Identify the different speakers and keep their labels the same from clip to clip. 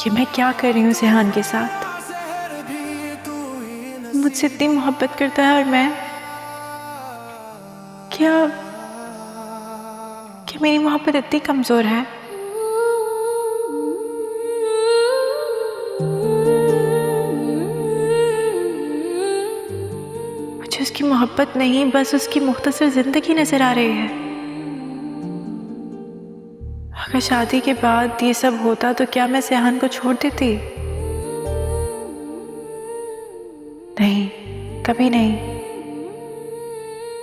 Speaker 1: कि मैं क्या कर रही हूँ सेहान के साथ। मुझसे इतनी मोहब्बत करता है और मैं क्या मेरी मोहब्बत इतनी कमजोर है? मुझे उसकी मोहब्बत नहीं, बस उसकी मुख्तसर जिंदगी नजर आ रही है। अगर शादी के बाद ये सब होता तो क्या मैं सेहान को छोड़ देती? नहीं, कभी नहीं।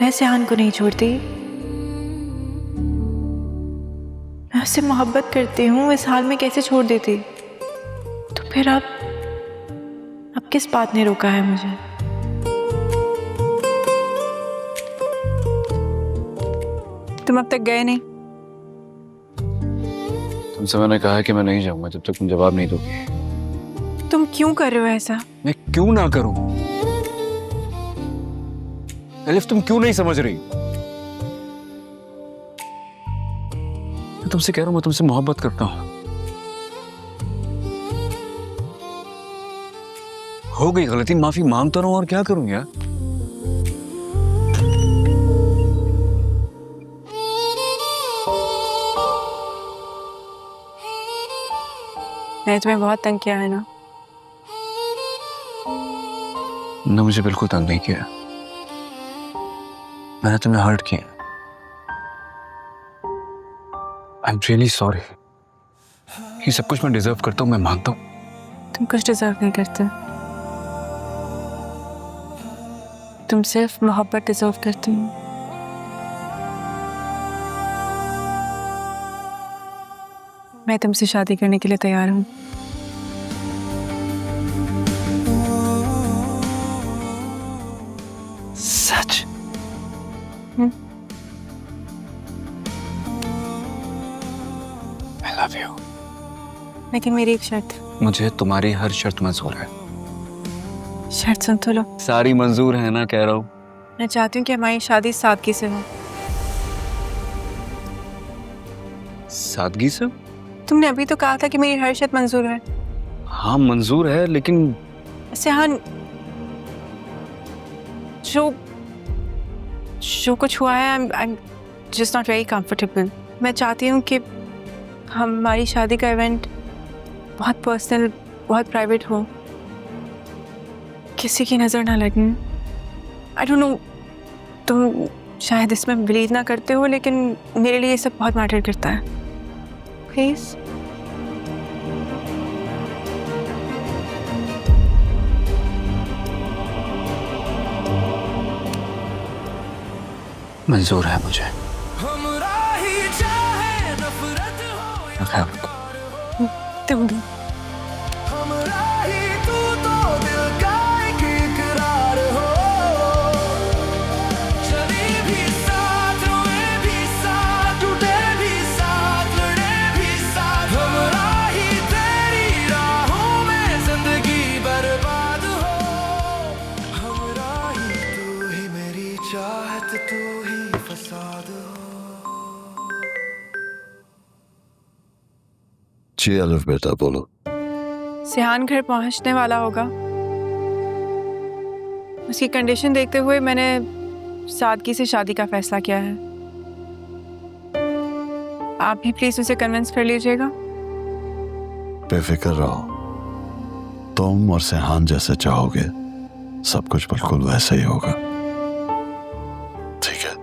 Speaker 1: मैं सेहान को नहीं छोड़ती। मैं उससे मोहब्बत करती हूँ, इस हाल में कैसे छोड़ देती? तो फिर अब किस बात ने रोका है मुझे? तुम अब तक गए नहीं?
Speaker 2: तुमसे मैंने कहा है कि मैं नहीं जाऊंगा जब तक तुम जवाब नहीं दोगी।
Speaker 1: तुम क्यों कर रहे हो ऐसा?
Speaker 2: मैं क्यों ना करूं? एलिफ, तुम क्यों नहीं समझ रही? मैं तुमसे कह रहा हूं, मैं तुमसे मोहब्बत करता हूं। हो गई गलती, माफी मांगता रहूं और क्या करूं यार?
Speaker 1: मैंने तुम्हें बहुत तंग किया है ना?
Speaker 2: ना, मुझे बिल्कुल तंग नहीं किया। मैंने तुम्हें हर्ट किया। I am really sorry. ये सब कुछ मैं डिजर्व करता हूं, मैं मानता हूं।
Speaker 1: तुम कुछ डिजर्व नहीं करते। तुम सिर्फ मोहब्बत डिजर्व करती हो। मैं तुमसे शादी करने के लिए तैयार हूँ।
Speaker 2: सच? I love you.
Speaker 1: लेकिन मेरी एक शर्त।
Speaker 2: मुझे तुम्हारी हर शर्त मंजूर है।
Speaker 1: शर्त सुन तो लो।
Speaker 2: सारी मंजूर है ना, कह रहा हूँ।
Speaker 1: मैं चाहती हूँ कि हमारी शादी सादगी से हो।
Speaker 2: सादगी से?
Speaker 1: तुमने अभी तो कहा था कि मेरी हर शर्त मंजूर है।
Speaker 2: हाँ मंजूर है, लेकिन
Speaker 1: सेहान, जो कुछ हुआ है, I am just not very comfortable. मैं चाहती हूँ कि हमारी शादी का इवेंट बहुत पर्सनल, बहुत प्राइवेट हो, किसी की नज़र ना लगे। आई डोंट नो, तुम शायद इसमें बिलीव ना करते हो, लेकिन मेरे लिए ये सब बहुत मैटर करता है। प्लीज़।
Speaker 2: मंजूर है मुझे। ख्याल रखो।
Speaker 1: तुम भी।
Speaker 3: जी अलिफ बेटा, बोलो।
Speaker 1: सेहान घर पहुंचने वाला होगा। उसकी कंडीशन देखते हुए मैंने सादगी से शादी का फैसला किया है। आप भी प्लीज उसे कन्विंस कर लीजिएगा।
Speaker 3: बेफिक्र रहो, तुम और सेहान जैसे चाहोगे सब कुछ बिल्कुल वैसे ही होगा। ठीक है?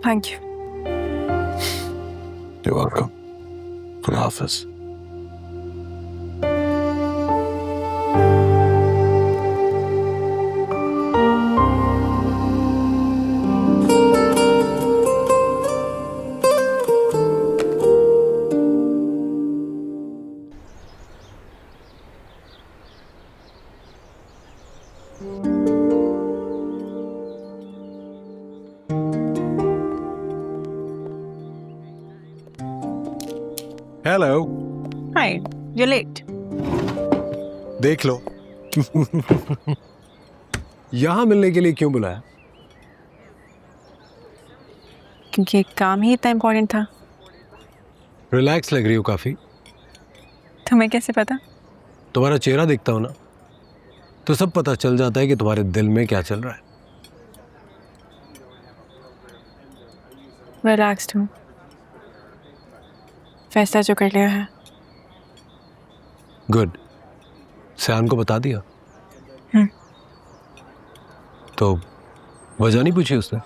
Speaker 1: Thank you.
Speaker 3: You're welcome. खुदा हाफिज।
Speaker 4: हेलो।
Speaker 1: Hi, you let.
Speaker 4: देख लो। यहां मिलने के लिए क्यों बुलाया?
Speaker 1: क्योंकि एक काम ही इतना इम्पोर्टेंट था।
Speaker 4: रिलैक्स लग रही हो काफी।
Speaker 1: तुम्हें कैसे पता?
Speaker 4: तुम्हारा चेहरा देखता हूं ना, तो सब पता चल जाता है कि तुम्हारे दिल में क्या चल रहा है।
Speaker 1: रिलैक्स्ड हूँ, फैसला जो कर लिया है।
Speaker 4: गुड। सयान को बता दिया? तो वजह नहीं पूछी उसने?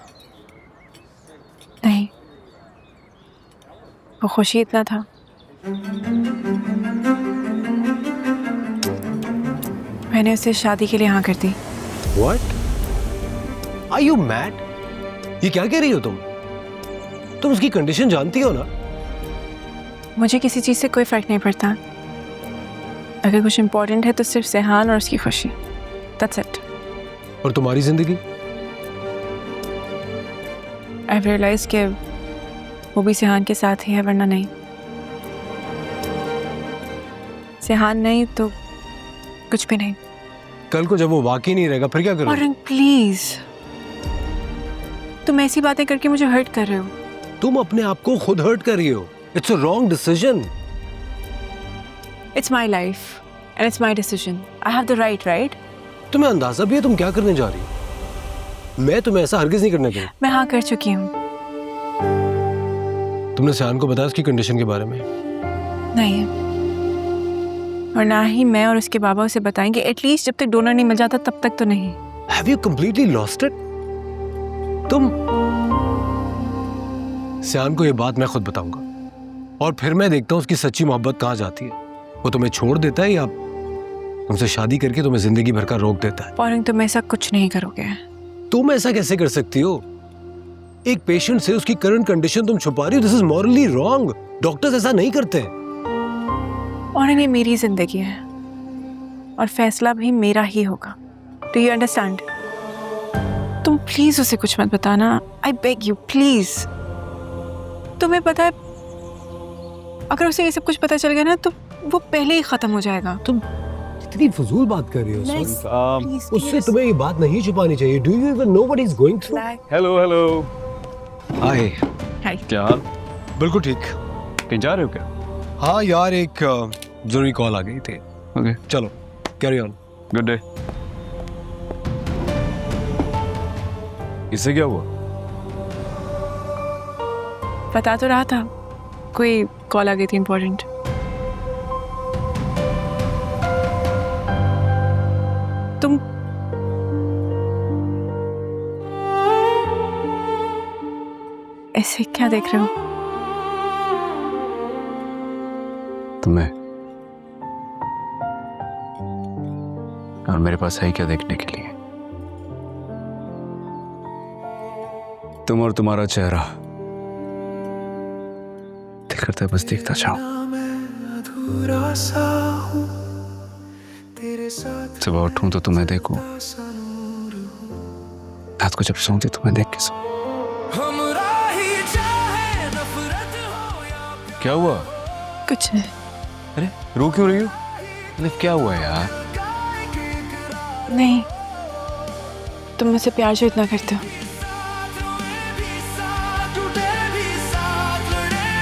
Speaker 1: नहीं, वो खुशी इतना था। मैंने उसे शादी के लिए हाँ कर दी।
Speaker 4: What? Are you mad? ये क्या कह रही हो तुम? तुम उसकी कंडीशन जानती हो ना?
Speaker 1: मुझे किसी चीज़ से कोई फर्क नहीं पड़ता। अगर कुछ इम्पोर्टेंट है तो सिर्फ सेहान और उसकी खुशी। That's it.
Speaker 4: और तुम्हारी जिंदगी?
Speaker 1: आई रियलाइज कि वो भी सेहान के साथ ही है, वरना नहीं। सेहान नहीं तो कुछ भी नहीं।
Speaker 4: कल को जब वो वाकई नहीं रहेगा फिर क्या करोगे?
Speaker 1: औरंग प्लीज, तुम ऐसी बातें करके मुझे हर्ट कर रहे हो।
Speaker 4: तुम अपने आप को खुद हर्ट कर रही हो। It's a wrong decision.
Speaker 1: It's my life and it's my decision. I have the right.
Speaker 4: तुम्हें अंदाजा भी है तुम क्या करने जा रही हो? मैं तुम्हें ऐसा हरगिज नहीं करने दूंगा।
Speaker 1: मैं हाँ कर चुकी हूँ।
Speaker 4: तुमने सयान को बताया उसकी कंडीशन के बारे में?
Speaker 1: नहीं, और ना ही मैं और उसके बाबा उसे बताएंगे। एटलीस्ट जब तक डोनर नहीं मिल जाता तब तक तो नहीं।
Speaker 4: Have you completely lost it? तुम सयान को ये बात मैं खुद बताऊंगा और फिर मैं देखता हूँ उसकी सच्ची मोहब्बत कहाँ जाती है। वो तुम्हें छोड़ देता है या तुमसे शादी करके तुम्हें जिंदगी भर का रोक देता है?
Speaker 1: औरंग, तुम ऐसा कुछ नहीं करोगे।
Speaker 4: तुम ऐसा कैसे कर सकती हो? एक पेशेंट से उसकी करंट कंडीशन तुम छुपा रही हो। This is morally wrong. Doctors ऐसा नहीं करते।
Speaker 1: और ये मेरी जिंदगी है और फैसला भी मेरा ही होगा। Do you understand? तुम प्लीज उसे कुछ मत बताना। I beg you please. तुम्हें पता है, अगर उसे ये सब कुछ पता चल गया ना तो वो पहले ही खत्म हो जाएगा।
Speaker 4: तुम इतनी फजूल बात कर रही हो।
Speaker 1: Please,
Speaker 4: उससे
Speaker 1: please.
Speaker 4: तुम्हें ये बात नहीं छुपानी चाहिए। Do you even know what he is going through?
Speaker 2: Hello. Hi.
Speaker 1: Hi.
Speaker 2: क्या हाल?
Speaker 4: बिल्कुल ठीक।
Speaker 2: कहीं जा रहे हो क्या?
Speaker 4: हाँ यार, एक जरूरी कॉल आ गई थी।
Speaker 2: ओके,
Speaker 4: चलो कैरी ऑन।
Speaker 2: Good day. इससे क्या हुआ?
Speaker 1: बता तो रहा था, कोई कॉल आ गई थी इम्पोर्टेंट। तुम ऐसे क्या देख रहे हो?
Speaker 2: तुम्हें। और मेरे पास है क्या देखने के लिए? तुम और तुम्हारा चेहरा दिल करता है बस देखता जाऊं। सुबह उठूं तो तुम्हें देखूं, रात को जब सोऊं तो तुम्हें देख के सोऊं। क्या हुआ?
Speaker 1: कुछ नहीं।
Speaker 2: अरे रो क्यों रही हो? मतलब क्या हुआ यार?
Speaker 1: नहीं, तुम मुझसे प्यार जो इतना करते हो।